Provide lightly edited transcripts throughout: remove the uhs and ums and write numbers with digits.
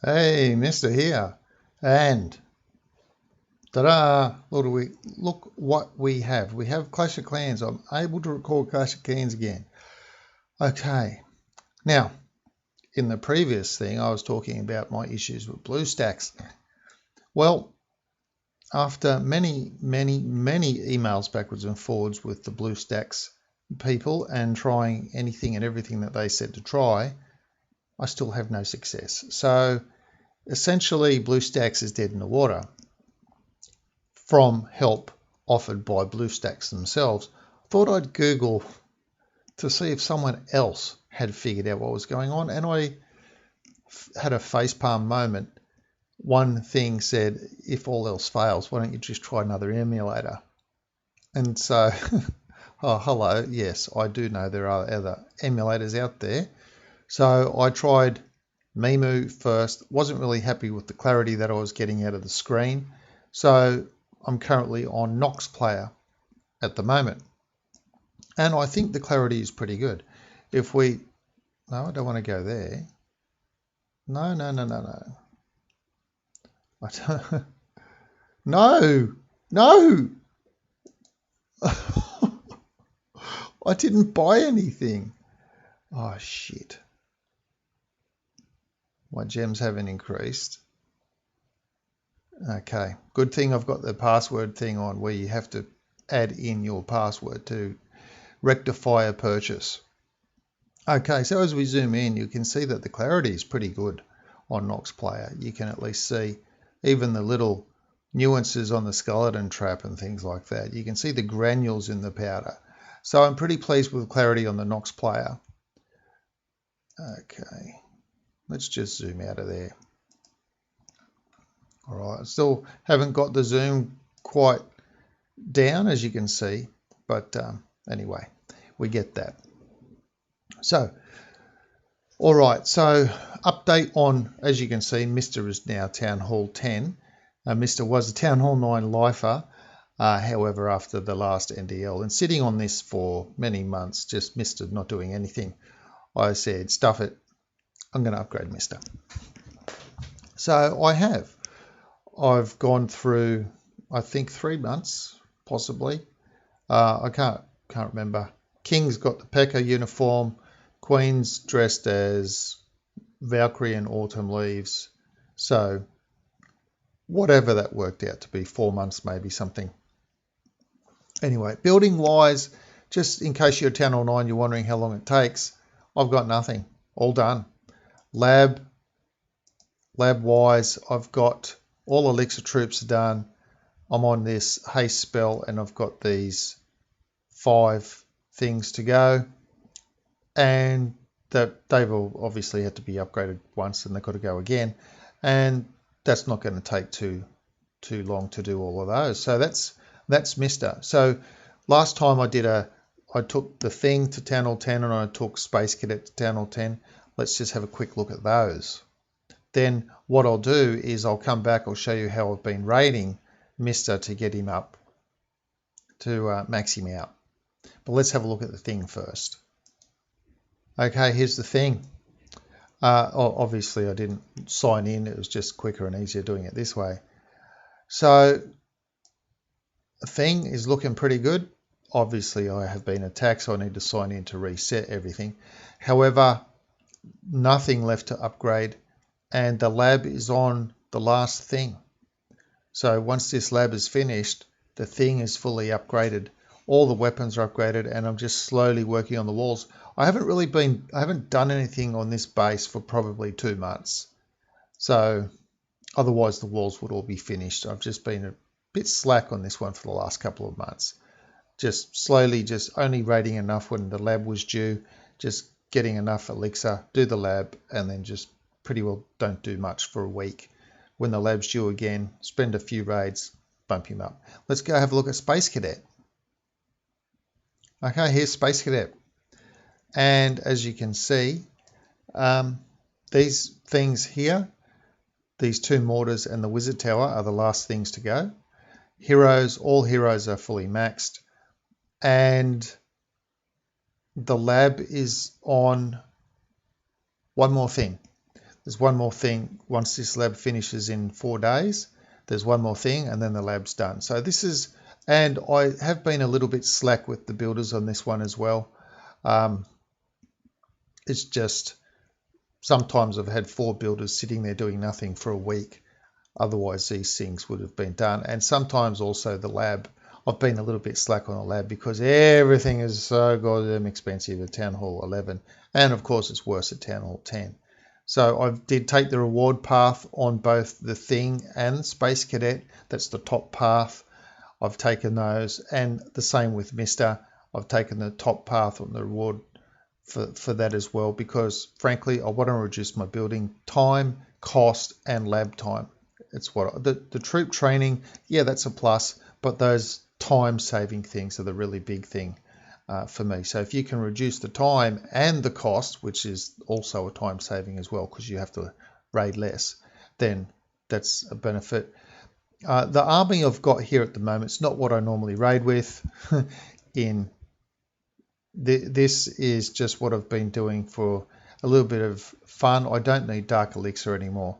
Hey, Mister here, and ta-da! Look what we have. We have Clash of Clans. I'm able to record Clash of Clans again. Okay, now in the previous thing, I was talking about my issues with BlueStacks. Well, after many emails backwards and forwards with the BlueStacks people and trying anything and everything that they said to try, I still have no success. So essentially, BlueStacks is dead in the water from help offered by BlueStacks themselves. Thought I'd Google to see if someone else had figured out what was going on, and I had a facepalm moment. One thing said, if all else fails, why don't you just try another emulator? And so, oh, hello, yes, I do know there are other emulators out there. So I tried Mimu first, wasn't really happy with the clarity that I was getting out of the screen. So I'm currently on Nox Player at the moment. And I think the clarity is pretty good. If we, no, I don't want to go there. No. I don't, no. I didn't buy anything. Oh, shit. My gems haven't increased. Okay, good thing I've got the password thing on where you have to add in your password to rectify a purchase. Okay, so as we zoom in, you can see that the clarity is pretty good on Nox Player. You can at least see even the little nuances on the skeleton trap and things like that. You can see the granules in the powder. So I'm pretty pleased with the clarity on the Nox Player. Okay, let's just zoom out of there. All right, still haven't got the zoom quite down, as you can see, but anyway, we get that. So, all right, so update on, as you can see, Mr. is now Town Hall 10. Mr. was a Town Hall 9 lifer, however, after the last NDL, and sitting on this for many months, just Mr. not doing anything. I said, stuff it, I'm going to upgrade Mr. So I have. I've gone through, I think, 3 months, possibly. I can't remember. King's got the P.E.K.K.A uniform. Queen's dressed as Valkyrie and Autumn Leaves. So whatever that worked out to be, 4 months maybe, something. Anyway, building wise, just in case you're Town Hall 9, you're wondering how long it takes, I've got nothing. All done. Lab wise, I've got all elixir troops done. I'm on this haste spell and I've got these 5 things to go, and that they've all obviously had to be upgraded once and they've got to go again, and that's not going to take too long to do all of those. So that's Mr. So last time I took the thing to Town Hall 10 and I took Space Cadet to Town Hall 10. Let's just have a quick look at those. Then what I'll do is I'll come back, I'll show you how I've been raiding Mr. to get him up, to max him out. But let's have a look at the thing first. Okay, here's the thing. Obviously I didn't sign in, it was just quicker and easier doing it this way. So the thing is looking pretty good. Obviously I have been attacked, so I need to sign in to reset everything. However, nothing left to upgrade, and the lab is on the last thing. So once this lab is finished, the thing is fully upgraded. All the weapons are upgraded, and I'm just slowly working on the walls. I haven't done anything on this base for probably 2 months. So otherwise the walls would all be finished. I've just been a bit slack on this one for the last couple of months. Just slowly, just only raiding enough when the lab was due, just getting enough elixir, do the lab, and then just pretty well don't do much for a week. When the lab's due again, spend a few raids, bump him up. Let's go have a look at Space Cadet. Okay, here's Space Cadet. And as you can see, these things here, these 2 mortars and the wizard tower are the last things to go. Heroes, all heroes are fully maxed. And the lab is on one more thing. there's one more thing. Once this lab finishes in 4 days, there's one more thing and then the lab's done. So this is, and I have been a little bit slack with the builders on this one as well. It's just, sometimes I've had 4 builders sitting there doing nothing for a week. Otherwise these things would have been done. And sometimes also the lab, I've been a little bit slack on the lab because everything is so goddamn expensive at Town Hall 11. And of course it's worse at Town Hall 10. So I did take the reward path on both the Thing and Space Cadet. That's the top path. I've taken those, and the same with Mr. I've taken the top path on the reward for that as well, because frankly I want to reduce my building time, cost, and lab time. It's what the troop training, yeah, that's a plus, but those time saving things are the really big thing for me. So if you can reduce the time and the cost, which is also a time saving as well because you have to raid less, then that's a benefit. The army I've got here at the moment, it's not what I normally raid with. This is just what I've been doing for a little bit of fun. I don't need Dark Elixir anymore.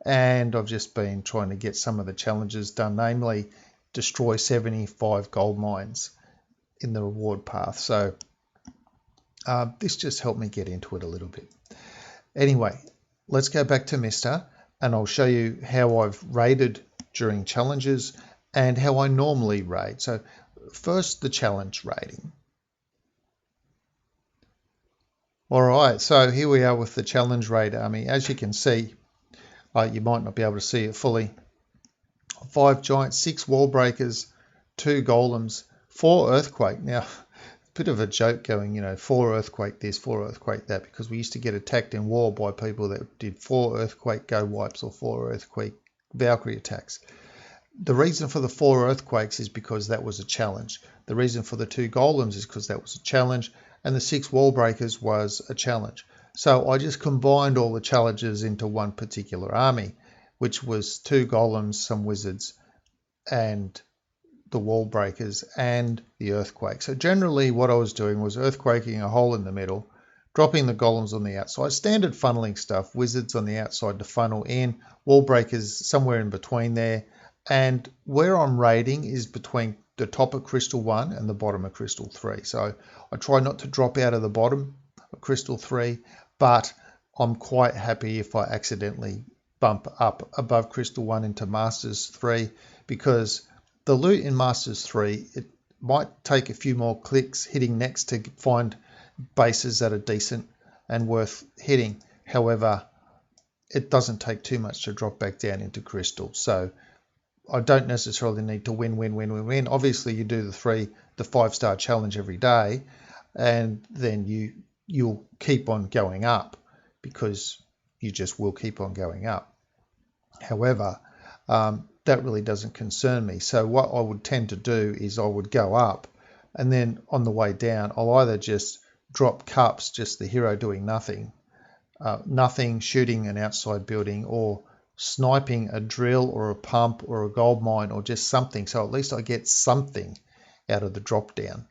And I've just been trying to get some of the challenges done, namely destroy 75 gold mines in the reward path. So this just helped me get into it a little bit. Anyway, let's go back to Mr. and I'll show you how I've raided during challenges and how I normally raid. So first, the challenge raiding. All right, so here we are with the challenge raid army. As you can see, you might not be able to see it fully. 5 giants, 6 wall breakers, 2 golems, 4 earthquake. Now, a bit of a joke going, you know, 4 earthquake this, 4 earthquake that, because we used to get attacked in war by people that did 4 earthquake go wipes or 4 earthquake Valkyrie attacks. The reason for the 4 earthquakes is because that was a challenge. The reason for the 2 golems is because that was a challenge, and the 6 wall breakers was a challenge. So I just combined all the challenges into one particular army, which was 2 golems, some wizards, and the wall breakers and the earthquake. So generally what I was doing was earthquaking a hole in the middle, dropping the golems on the outside, standard funneling stuff, wizards on the outside to funnel in, wall breakers somewhere in between there, and where I'm raiding is between the top of Crystal 1 and the bottom of Crystal 3. So I try not to drop out of the bottom of Crystal 3, but I'm quite happy if I accidentally bump up above Crystal 1 into Masters 3, because the loot in Masters 3, it might take a few more clicks hitting next to find bases that are decent and worth hitting. However, it doesn't take too much to drop back down into Crystal. So I don't necessarily need to win. Obviously, you do the 5-star challenge every day, and then you'll keep on going up, because you just will keep on going up. However, that really doesn't concern me. So what I would tend to do is I would go up, and then on the way down, I'll either just drop cups, just the hero doing nothing, shooting an outside building, or sniping a drill or a pump or a gold mine or just something. So at least I get something out of the drop down.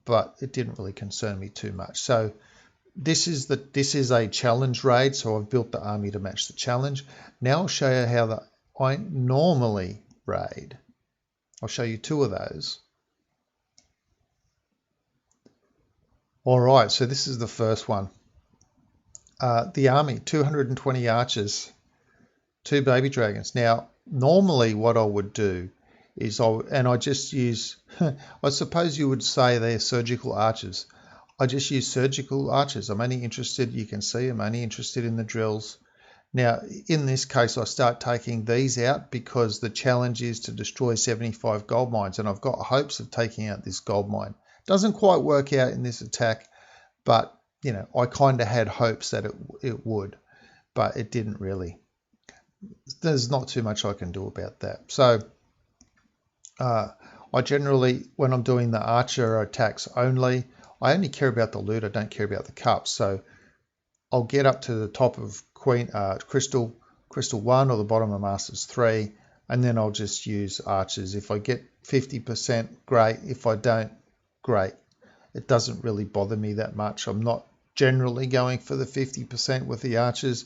But it didn't really concern me too much. So this is a challenge raid. So I've built the army to match the challenge. Now I'll show you how I normally raid. I'll show you 2 of those. All right, so this is the first one. The army, 220 archers, 2 baby dragons. Now, normally what I would do is I just use, I suppose you would say they're surgical archers. I just use surgical archers. I'm only interested, you can see, I'm only interested in the drills. Now, in this case, I start taking these out because the challenge is to destroy 75 gold mines, and I've got hopes of taking out this gold mine. Doesn't quite work out in this attack, but you know, I kind of had hopes that it would, but it didn't really. There's not too much I can do about that. So I generally, when I'm doing the archer attacks only, I only care about the loot. I don't care about the cups. So I'll get up to the top of Crystal 1 or the bottom of Masters 3, and then I'll just use archers. If I get 50%, great. If I don't, great. It doesn't really bother me that much. I'm not generally going for the 50% with the archers.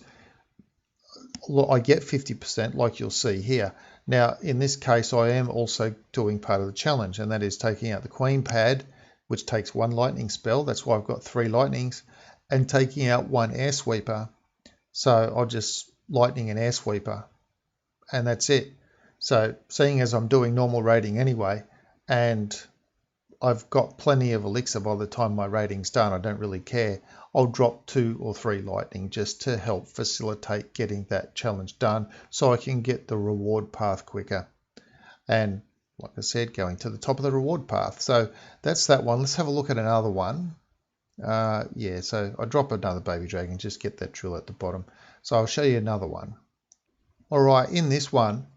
Look, I get 50% like you'll see here. Now, in this case, I am also doing part of the challenge, and that is taking out the queen pad, which takes 1 lightning spell. That's why I've got 3 lightnings, and taking out 1 air sweeper. So I'll just lightning an air sweeper, and that's it. So seeing as I'm doing normal raiding anyway, and I've got plenty of elixir by the time my raiding's done, I don't really care. I'll drop 2 or 3 lightning just to help facilitate getting that challenge done so I can get the reward path quicker. And like I said, going to the top of the reward path. So that's that one. Let's have a look at another one. Yeah, so I drop another baby dragon, just get that drill at the bottom. So I'll show you another one. All right, in this one,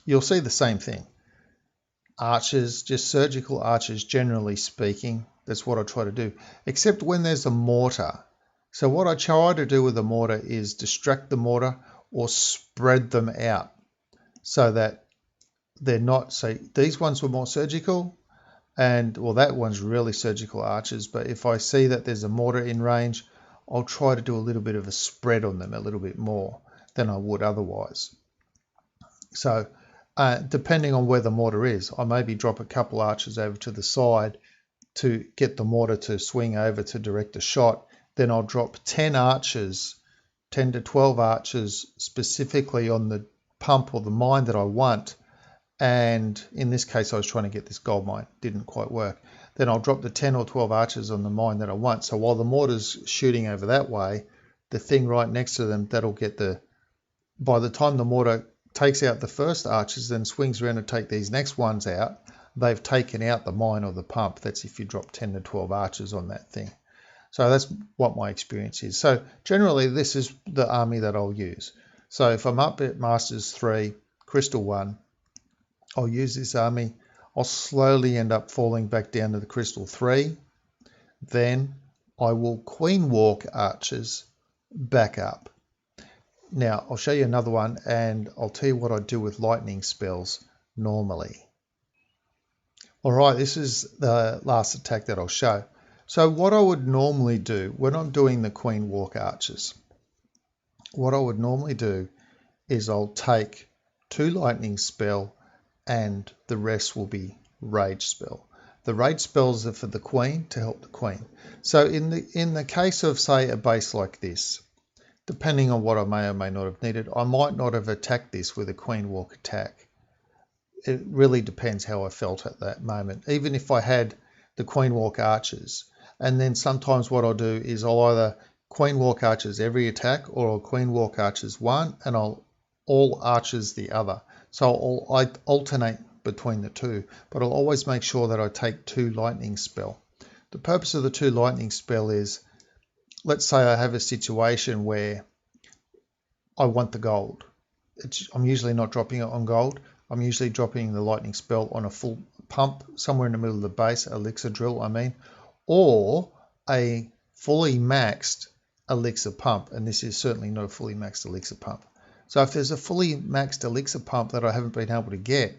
you'll see the same thing. Archers, just surgical archers, generally speaking. That's what I try to do, except when there's a mortar. So what I try to do with the mortar is distract the mortar or spread them out so that they're not, so these ones were more surgical, and well, that one's really surgical archers, but if I see that there's a mortar in range, I'll try to do a little bit of a spread on them, a little bit more than I would otherwise. So depending on where the mortar is, I maybe drop a couple archers over to the side to get the mortar to swing over to direct a shot. Then I'll drop 10 archers, 10 to 12 archers specifically on the pump or the mine that I want. And in this case, I was trying to get this gold mine. Didn't quite work. Then I'll drop the 10 or 12 archers on the mine that I want. So while the mortar's shooting over that way, the thing right next to them, that'll get the, by the time the mortar takes out the first archers, then swings around to take these next ones out, they've taken out the mine or the pump. That's if you drop 10 to 12 archers on that thing. So that's what my experience is. So generally, this is the army that I'll use. So if I'm up at Masters 3, Crystal 1, I'll use this army. I'll slowly end up falling back down to the Crystal 3. Then I will Queen Walk archers back up. Now, I'll show you another one, and I'll tell you what I do with lightning spells normally. All right, this is the last attack that I'll show. So what I would normally do when I'm doing the Queen Walk archers, what I would normally do is I'll take 2 lightning spell and the rest will be rage spell. The rage spells are for the queen, to help the queen. So in the case of, say, a base like this, depending on what I may or may not have needed, I might not have attacked this with a Queen Walk attack. It really depends how I felt at that moment. Even if I had the Queen Walk archers, and then sometimes what I'll do is I'll either Queen Walk archers every attack, or I'll Queen Walk archers one and I'll all archers the other. So I alternate between the two, but I'll always make sure that I take 2 lightning spell. The purpose of the 2 lightning spell is, let's say I have a situation where I want the gold. I'm usually not dropping it on gold. I'm usually dropping the lightning spell on a full pump somewhere in the middle of the base, elixir drill, or a fully maxed elixir pump. And this is certainly not a fully maxed elixir pump. So if there's a fully maxed elixir pump that I haven't been able to get,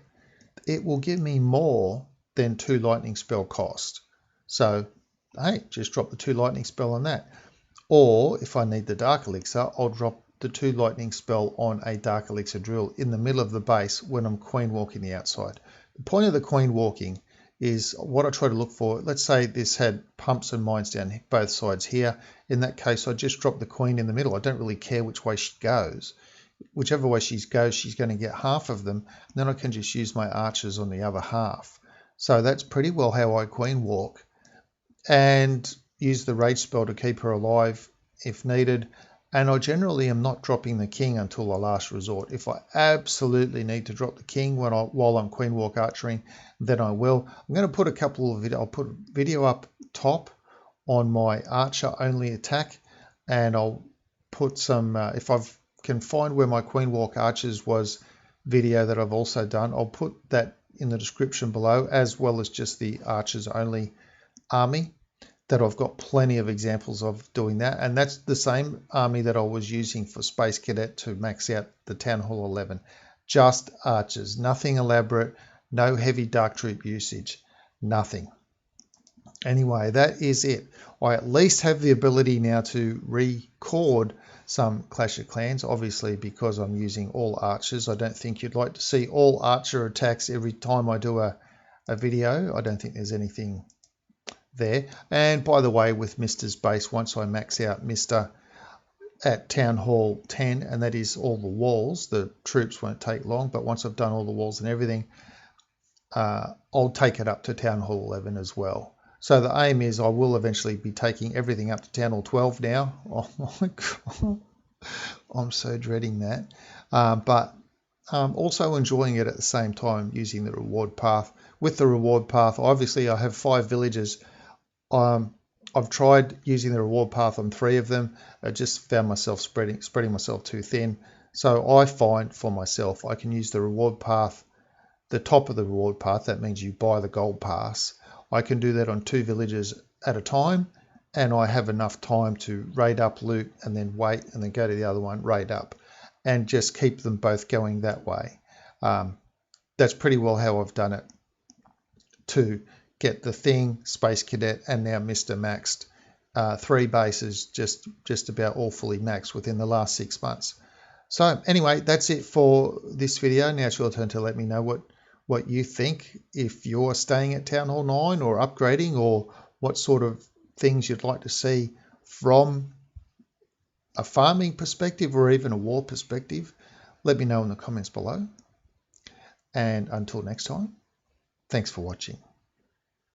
it will give me more than 2 lightning spell cost. So, hey, just drop the 2 lightning spell on that. Or if I need the dark elixir, I'll drop the 2 lightning spell on a dark elixir drill in the middle of the base when I'm queen walking the outside. The point of the queen walking is what I try to look for. Let's say this had pumps and mines down both sides here. In that case, I just drop the queen in the middle. I don't really care which way she goes. Whichever way she goes, she's going to get half of them. And then I can just use my archers on the other half. So that's pretty well how I queen walk. And use the rage spell to keep her alive if needed. And I generally am not dropping the king until the last resort. If I absolutely need to drop the king while I'm queen walk archering, then I will. I'm going to put a couple of I'll put video up top on my archer only attack, and I'll put some if I can find where my queen walk archers was video that I've also done, I'll put that in the description below, as well as just the archers only army that I've got plenty of examples of doing that. And that's the same army that I was using for Space Cadet to max out the Town Hall 11. Just archers, nothing elaborate, no heavy dark troop usage, nothing. Anyway, that is it. I at least have the ability now to record some Clash of Clans, obviously because I'm using all archers. I don't think you'd like to see all archer attacks every time I do a video. I don't think there's anything there. And by the way, with Mr's base, once I max out Mr at Town Hall 10, and that is all the walls, the troops won't take long, but once I've done all the walls and everything, I'll take it up to Town Hall 11 as well. So the aim is I will eventually be taking everything up to Town Hall 12 now. Oh my God, I'm so dreading that. But also enjoying it at the same time using the reward path. With the reward path, obviously I have 5 villages. I've tried using the reward path on 3 of them. I just found myself spreading myself too thin. So I find for myself I can use the reward path, the top of the reward path. That means you buy the gold pass. I can do that on 2 villages at a time, and I have enough time to raid up, loot, and then wait, and then go to the other one, raid up, and just keep them both going that way. That's pretty well how I've done it to get the Thing, Space Cadet, and now Mr. maxed. 3 bases just about all fully maxed within the last 6 months. So anyway, that's it for this video. Now it's your turn to let me know what you think, if you're staying at Town Hall 9 or upgrading, or what sort of things you'd like to see from a farming perspective or even a war perspective. Let me know in the comments below. And until next time, thanks for watching.